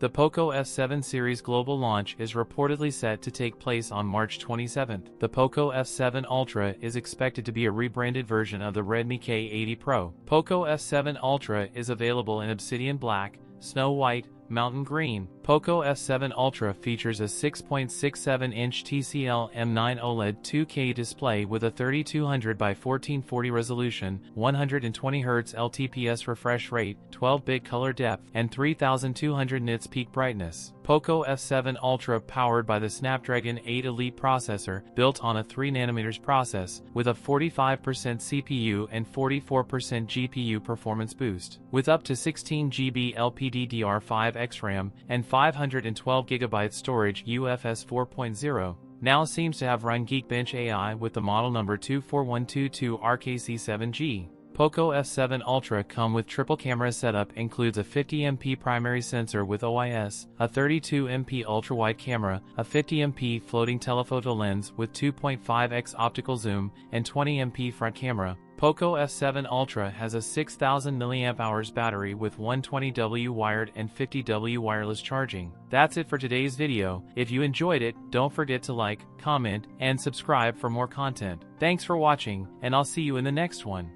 The Poco F7 series global launch is reportedly set to take place on March 27. The Poco F7 Ultra is expected to be a rebranded version of the Redmi K80 Pro. Poco F7 Ultra is available in Obsidian Black, Snow White, Mountain Green. Poco F7 Ultra features a 6.67-inch TCL M9 OLED 2K display with a 3200 by 1440 resolution, 120Hz LTPS refresh rate, 12-bit color depth, and 3200 nits peak brightness. Poco F7 Ultra powered by the Snapdragon 8 Elite processor, built on a 3nm process, with a 45% CPU and 44% GPU performance boost. With up to 16GB LPDDR5X RAM and 512GB storage UFS 4.0, now seems to have run Geekbench AI with the model number 24122 RKC7G. Poco F7 Ultra come with triple camera setup, includes a 50MP primary sensor with OIS, a 32MP ultra-wide camera, a 50MP floating telephoto lens with 2.5x optical zoom, and 20MP front camera. Poco F7 Ultra has a 6000 mAh battery with 120W wired and 50W wireless charging. That's it for today's video. If you enjoyed it, don't forget to like, comment, and subscribe for more content. Thanks for watching, and I'll see you in the next one.